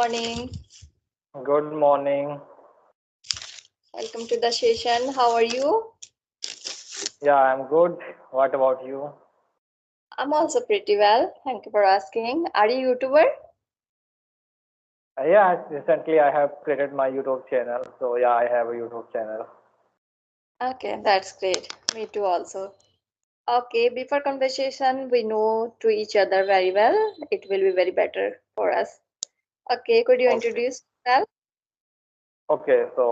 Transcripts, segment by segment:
morning. Good morning. Welcome to the session. How are you? Yeah, I'm good. What about you? I'm also pretty well. Thank you for asking. Are you a YouTuber? Yeah, recently I have created my YouTube channel. So yeah, I have a YouTube channel. Okay, that's great. Me too also. Okay, before conversation, we know to each other very well. It will be very better for us. Okay, could you Okay. introduce yourself? Okay, so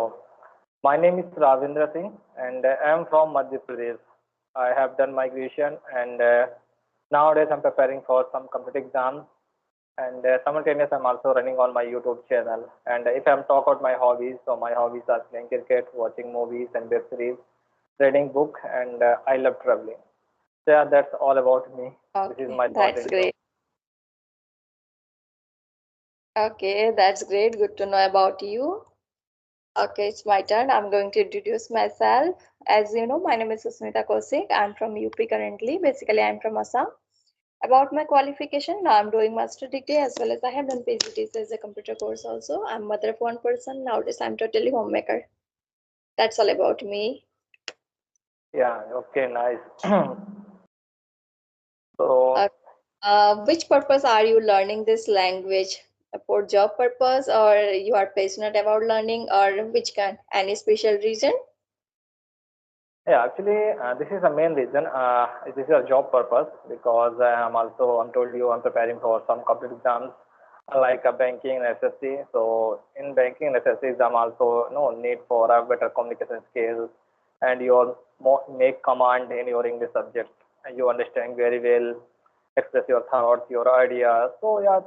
my name is Ravindra Singh and I am from Madhya Pradesh. I have done my graduation and nowadays I'm preparing for some competitive exams and simultaneously I'm also running on my YouTube channel. And if I'm talk about my hobbies, so my hobbies are playing cricket, watching movies and web series, reading book, and I love traveling. So yeah, that's all about me. This is Okay, my short that's intro. great. Okay, that's great. Good to know about you. Okay, it's my turn. I'm going to introduce myself. As you know, my name is Susmita Kosik. I'm from UP currently. Basically, I'm from Assam. About my qualification, now I'm doing master degree as well as I have done PGDC as a computer course also. I'm mother of one person. Nowadays, I'm totally homemaker. That's all about me. Yeah, okay, nice. So, Uh, which purpose are you learning this language? For job purpose, or you are passionate about learning, or which kind? Any special reason? yeah, actually, this is the main reason. This is a job purpose because I'm told you, I'm preparing for some competitive exams like a banking and SSC. So, in banking and SSC exam, also, need for a better communication skills and your make command in your English subject. And you understand very well, express your thoughts, your ideas. So, yeah,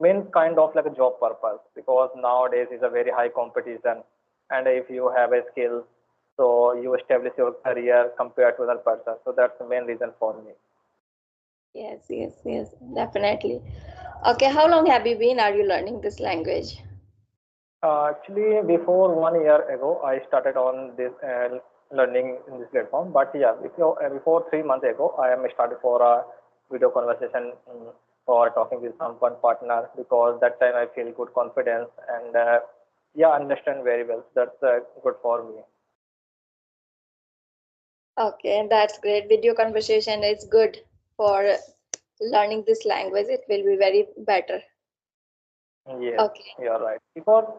means kind of like a job purpose because nowadays is a very high competition, and if you have a skill, so you establish your career compared to other person. So that's the main reason for me. Yes, yes, yes, definitely. Okay, how long have you been? Are you learning this language? Actually, before 1 year ago, I started on this learning in this platform. But yeah, before 3 months ago, I am started for a video conversation or talking with someone partner because that time I feel good confidence and yeah, understand very well. That's good for me. Okay, that's great. Video conversation is good for learning this language. It will be very better. Yes, Okay. you are right. Because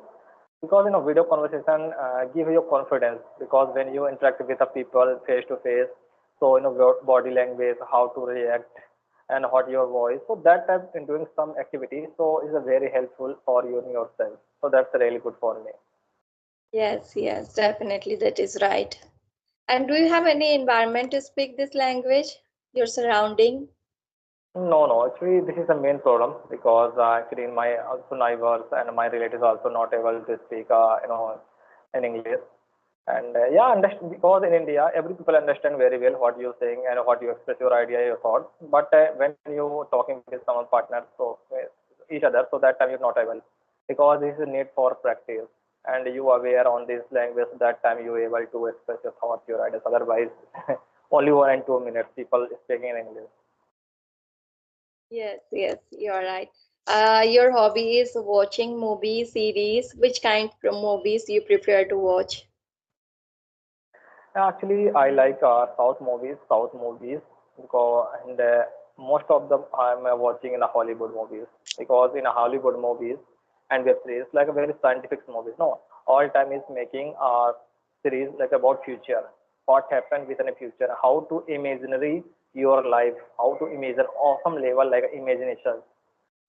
video conversation give you confidence because when you interact with the people face to face, so body language, how to react, and what your voice. So that type in doing some activity, so is a very helpful for you and yourself. So that's really good for me. Yes, yes, definitely that is right. And do you have any environment to speak this language? Your surrounding? No, no. Actually, this is the main problem because actually, in my also neighbors and my relatives also not able to speak, in English. And yeah, understand because in India, every people understand very well what you're saying and what you express your idea, your thoughts. But when you talking with someone partner, so each other, so that time you're not able because this is a need for practice and you aware on this language. That time you able to express your thoughts, your ideas. Otherwise, only 1 and 2 minutes people speaking in English. Yes, yes, you're right. Your hobby is watching movies, series. Which kind of movies you prefer to watch? Actually, I like South movies, because and most of them I'm watching in the Hollywood movies because in a Hollywood movies and web series like a very scientific movies. No, all time is making a series like about future, what happened within a future, how to imaginary your life, how to imagine awesome level like imagination,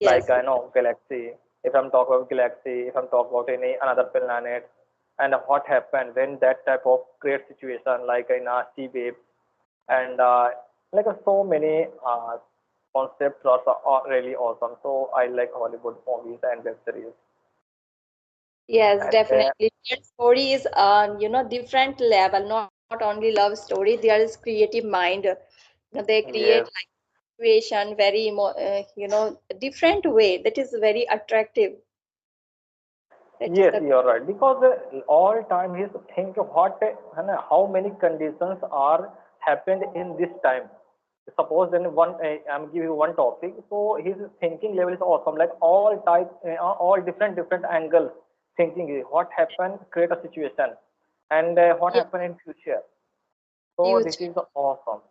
like Yes, I know galaxy. If I'm talking about galaxy, if I'm talking about any another planet, and what happened when that type of great situation, like in a sea wave, and like so many concepts are really awesome. So I like Hollywood movies and web series. yes, And definitely. Their story is different level, not only love story. There is creative mind. They create yes, like situation very different way that is very attractive. That is yes, the you're right. Because all time is think what how many conditions are happened in this time. Suppose then I'm giving you one topic, so his thinking level is awesome, like all type, all different angles thinking. What happened, create a situation, and what Yeah. happened in future. So this Huge. is awesome.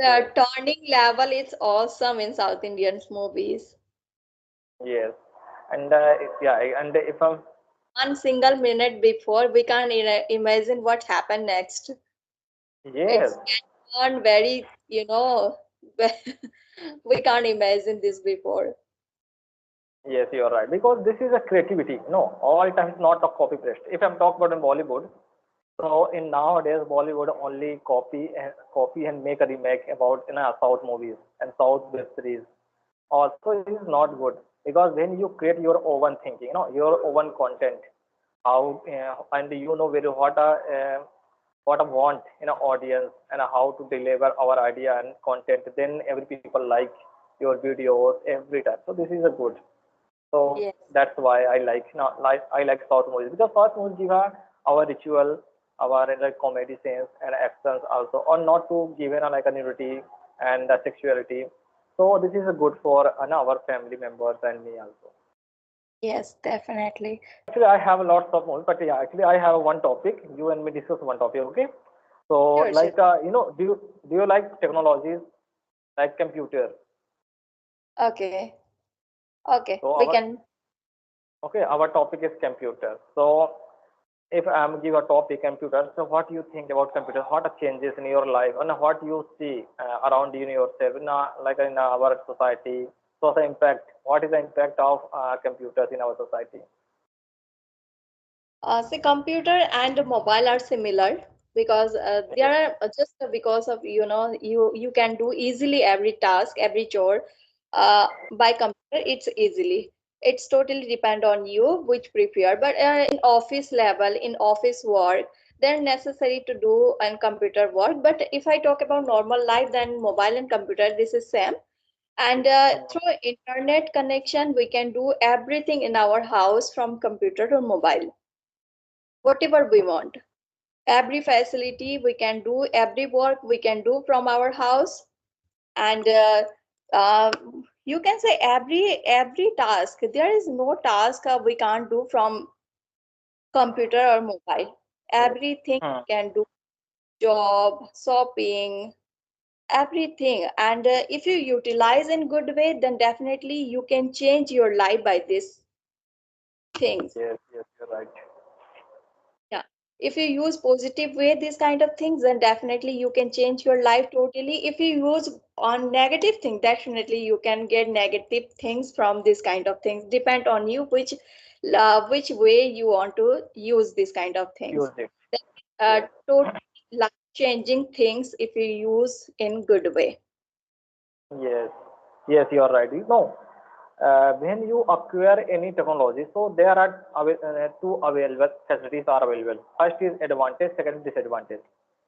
Yes, The turning level is awesome in South Indian movies. yes, and yeah, and if I'm One single minute before, we can't imagine what happened next. yes, It's gone very, we can't imagine this before. yes, you're right, because this is a creativity. No, all times not a copy paste. If I'm talking about in Bollywood, so in nowadays Bollywood only copy and make a remake about South movies and South web series. Also, it is not good because when you create your own thinking, your own content, how and you know very what I want in an audience and how to deliver our idea and content, then every people like your videos every time. So this is a good. So Yes. that's why I like I like South movies because South movies give our ritual, our like comedy scenes and actions also, or not to give like a nudity and sexuality. So this is a good for our family members and me also. Yes, definitely. Actually, I have lots of movies, but yeah, actually I have one topic. You and me discuss one topic, okay? So Sure, sure. like do you like technologies like computer? Okay. Okay. So We our can. okay, our topic is computer. So if I'm give a topic computer, so what do you think about computer? What are changes in your life and what you see around you in yourself, like in our society? So the impact, what is the impact of computers in our society? See, computer and mobile are similar because they Yes, are just because of you can do easily every task, every chore by computer. It's easily. It's totally depend on you which prepare. But in office level, in office work, they're necessary to do on computer work. But if I talk about normal life, then mobile and computer this is same. And through internet connection, we can do everything in our house from computer to mobile whatever we want. Every facility we can do, every work we can do from our house, and uh, you can say every task. There is no task we can't do from computer or mobile. yes. Everything Hmm. we can do, job, shopping, everything. And if you utilize in good way, then definitely you can change your life by these things. Yes, yes, you're right. Yeah. If you use positive way these kind of things, then definitely you can change your life totally. If you use on negative thing, definitely you can get negative things from this kind of things. Depend on you which way you want to use this kind of things. Use it. Yes. Totally life changing things if you use in good way. Yes, yes, you are right. When you acquire any technology, so there are two available facilities are available. First is advantage, second is disadvantage.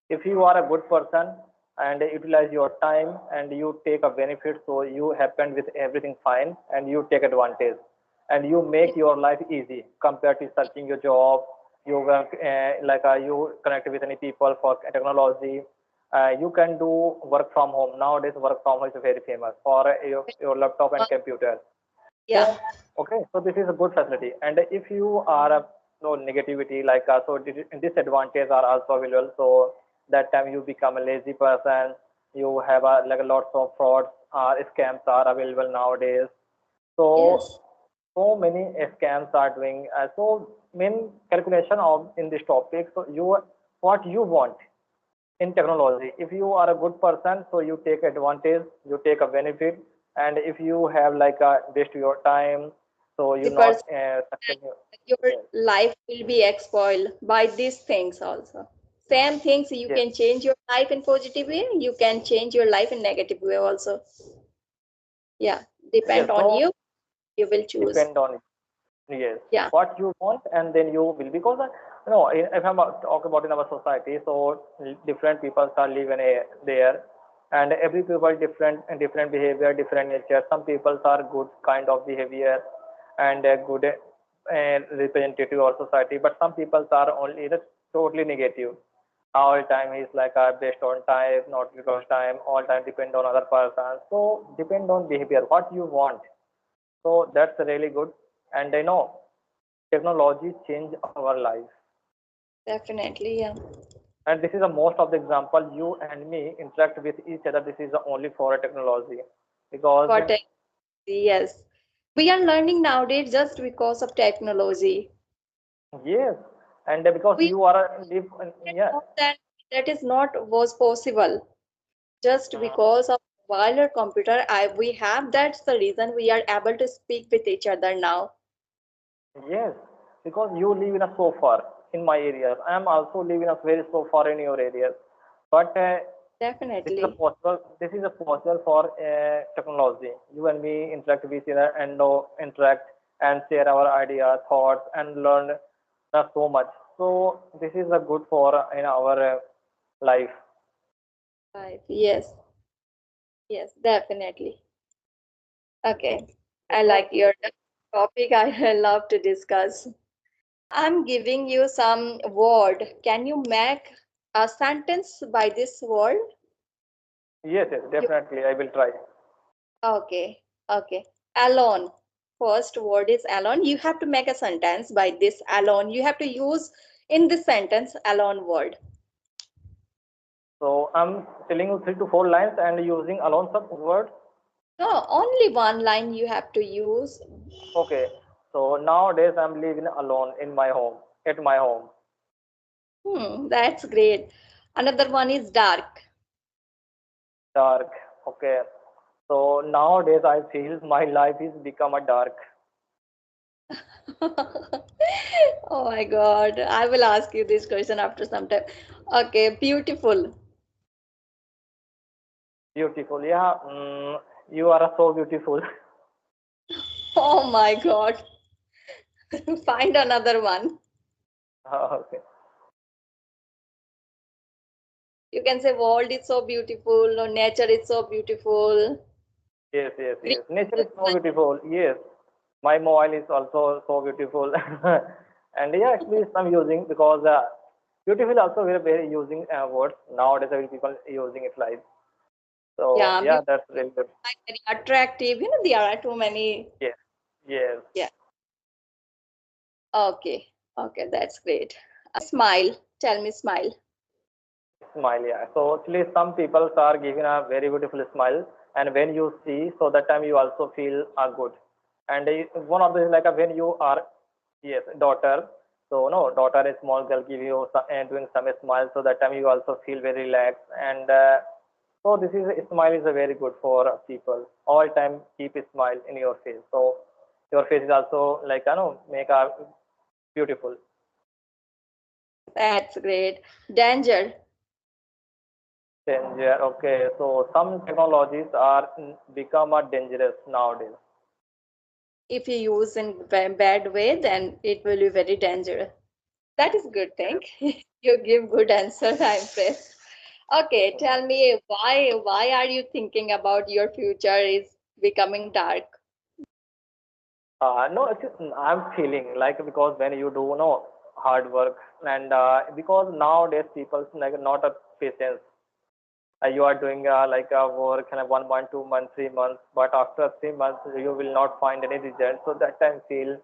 If you are a good person and utilize your time and you take a benefit, so you happen with everything fine and you take advantage and you Yeah. make your life easy compared to searching your job. You work you connect with any people for technology. You can do work from home. Nowadays, work from home is very famous for your laptop and computer. Yeah. So, okay, so this is a good facility. And if you are a no negativity, like so disadvantages are also available. So that time you become a lazy person. You have like a lots of frauds, scams are available nowadays. So Yes. so many scams are doing. So main calculation of in this topic. So you what you want in technology. If you are a good person, so you take advantage, you take a benefit, and if you have like a waste your time, so you The not person continue. your Yes, life will be spoiled by these things also. Same things you yes, can change your life in positive way, you can change your life in negative way also. Yeah, yes. depend on So you will choose. depend on yes Yeah. what you want, and then you will because if I'm talk about in our society, so different people are living there, and every people different behavior, different nature. Some people are good kind of behavior and good representative of society, but some people are only totally negative. All time he's like based on time, not because time. All time depend on other person. So depend on behavior, what you want. So that's really good. And I know technology change our life. Definitely, yeah. And this is the most of the example you and me interact with each other. This is only for a technology because For tech, yes. We are learning nowadays just because of technology. yes, and because We you are live yeah. know that that is not was possible just uh, because of mobile or computer. We have that's the reason we are able to speak with each other now. yes, because you live in a so far in my areas. I am also living a very so far in your areas, but this is a Definitely. possible. This is a possible for technology. You and me interact with each other and know interact and share our ideas, thoughts, and learn so much. So this is a good for in our life. Right. Yes. Yes, definitely. Okay. I So like your topic. I love to discuss. I'm giving you some word. Can you make a sentence by this word? yes, yes, You, definitely. I will try. okay. Okay. Alone. First word is alone. You have to make a sentence by this alone. You have to use in this sentence alone word. So I'm telling you 3 to 4 lines and using alone some words. No, only one line you have to use. Okay. So nowadays I'm living alone in my home, at my home. That's great. Another one is dark. Dark. Okay. So nowadays I feel my life is become a dark. Oh my God. I will ask you this question after some time. Okay, beautiful. Beautiful. Yeah. You are so beautiful. Oh my God. Find another one. Okay. You can say world is so beautiful or nature is so beautiful. Yes, yes, Green yes. Nature is is so beautiful. Yes. My mobile is also so beautiful. And yeah, actually I'm using because beautiful also very using words. Nowadays every people using it like. So yeah, yeah, beautiful, that's really good. like very attractive. There are too many. Yes. Yes. Yeah. Okay. Okay, that's great. Smile. Tell me smile. Smile, yeah. So actually, some people are giving a very beautiful smile, and when you see, so that time you also feel good. And one of the like when you are, yes, daughter. So no, daughter, a small girl, give you some, doing some smile, so that time you also feel very relaxed. And so this is smile is a very good for people. All time keep a smile in your face. So your face is also like make a beautiful. That's great. Danger. Danger. Okay, so some technologies are become a dangerous nowadays. If you use in bad way, then it will be very dangerous. That is good thing. Yes. You give good answer. I'm impressed. Okay, tell me why are you thinking about your future is becoming dark? No, I'm feeling like because when you do hard work and because nowadays people like not a patience. You are doing like a work in a 1 month, 2 months, 3 months, but after 3 months you will not find any result. So that time feel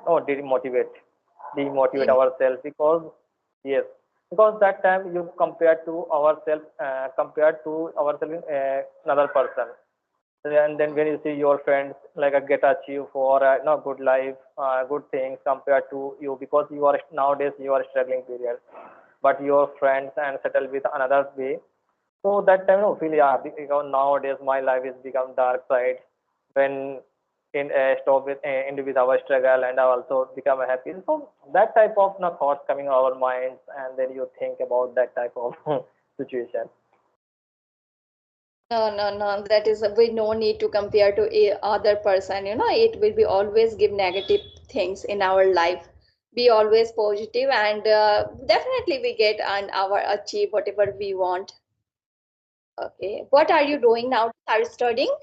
demotivate Dim- ourselves because yes, because that time you compared to ourselves another person. And then when you see your friends like get achieve for good life, good things compared to you because you are nowadays you are struggling period, but your friends and settle with another way. So that time, feel yeah, because nowadays my life is become dark side when in stop with end with our struggle and I also become happy. So that type of thoughts coming our minds, and then you think about that type of situation. No, no, no. That is we no need to compare to a other person. It will be always give negative things in our life. Be always positive and definitely we get and our achieve whatever we want. Okay. What are you doing now? Are you studying?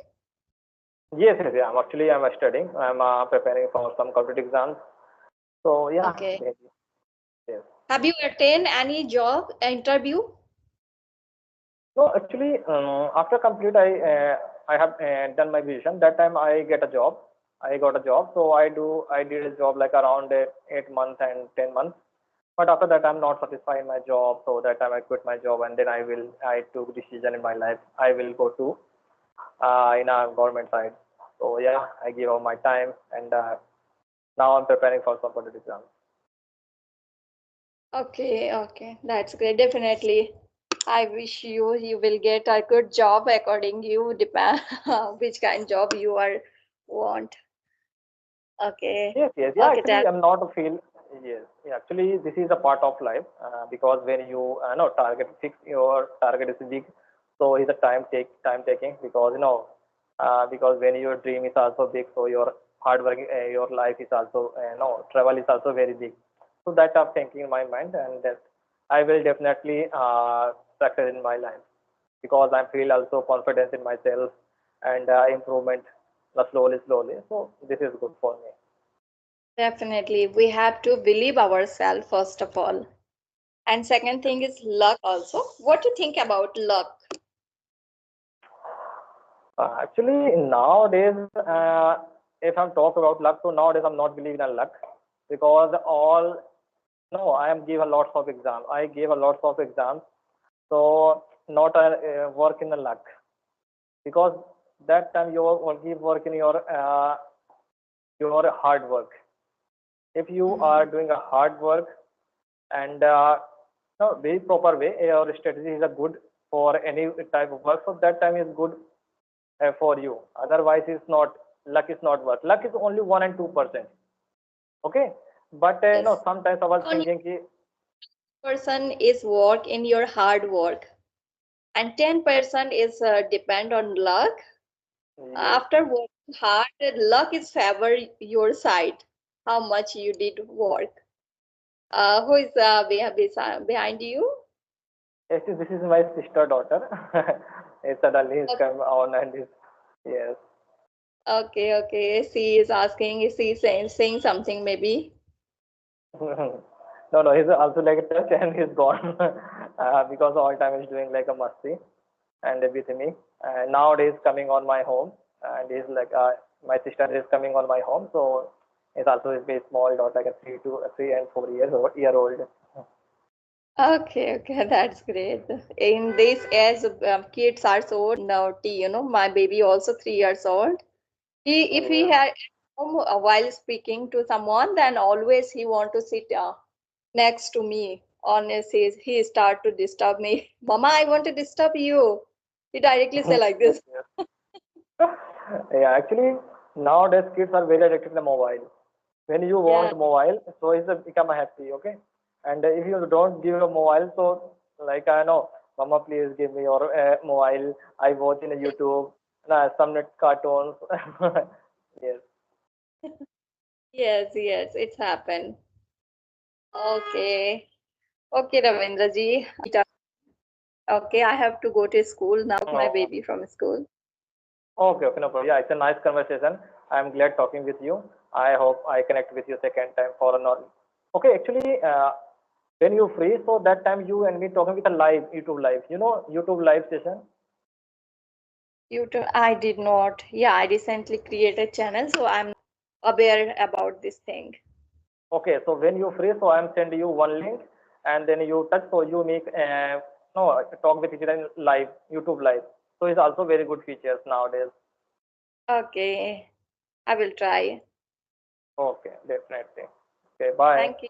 Yes, yes, yeah. I'm studying. I'm preparing for some competitive exams. So yeah, Okay. maybe yes. Have you attended any job interview? No, actually, after complete, I have done my vision. That time I get a job. I got a job. So I did a job like around 8 months and 10 months. But after that, I'm not satisfied in my job. So that time I quit my job, and then I took decision in my life. I will go to in a government side. So yeah, I give all my time, and now I'm preparing for some competitive exams. Okay, okay, that's great. Definitely. I wish you will get a good job according you depend which kind job you are want. Okay. Yes, yes, yeah. Okay, Actually, that I'm not a feel. Yes, yeah, actually, this is a part of life because when you no target fix your target is big, so it's a time taking because because when your dream is also big, so your hard work, your life is also no travel is also very big. So that I'm thinking in my mind, and that I will definitely success in my life because I feel also confidence in myself and improvement slowly. So this is good for me. definitely we have to believe ourselves first of all. And second thing is luck also. What do you think about luck? Actually, nowadays, if I'm talk about luck, so nowadays I'm not believing in luck because all no, I am give a lots of exams. I gave a lots of exams, so not a work in the luck because that time you will give work in your hard work. If you are Mhm. doing a hard work and no very proper way, your strategy is a good for any type of work. So that time is good for you. Otherwise, it's not luck is not work. Luck is only 1 and 2%. Okay, but Yes. sometimes I was Only thinking, ki, person is work in your hard work, and 10% is depend on luck. yes, After working hard, luck is favor your side. How much you did work. Who is behind you? actually, this is my sister daughter. Suddenly he's Okay, come on and is yes. okay, okay. She is asking, is she saying something maybe? No, no, he's also like a touch and he's gone because all time he's doing like a musty and with me. Nowadays coming on my home and he's like my sister is coming on my home, so it's also his very small daughter, like a 3 and 4 year old. Okay, okay, that's great. In this age, kids are so naughty. My baby also 3 years old. If he Yeah. had home while speaking to someone, then always he want to sit next to me. On his, he start to disturb me. Mama, I want to disturb you. He directly say like Yes, this. yes. Yeah, actually, nowadays kids are very addicted to the mobile. When you Yeah, want mobile, so it's a become a happy, okay? And if you don't give a mobile, so like I know, Mama, please give me your mobile. I watch in YouTube, some net cartoons. Yes. yes, yes, it's happened. Okay, okay, Ravindra ji. Okay, I have to go to school now. My Oh, baby from school. okay, okay, no problem. Yeah, it's a nice conversation. I'm glad talking with you. I hope I connect with you second time for a non. Okay, actually, when you free, so that time you and me talking with a live YouTube live. YouTube live session. YouTube, I did not. Yeah, I recently created channel, so I'm aware about this thing. Okay, so when you free, so I'm send you one link, and then you touch, so you make no talk with each other in live YouTube live. So it's also very good features nowadays. Okay, I will try. Okay, definitely. Okay, bye. Thank you.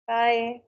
Bye.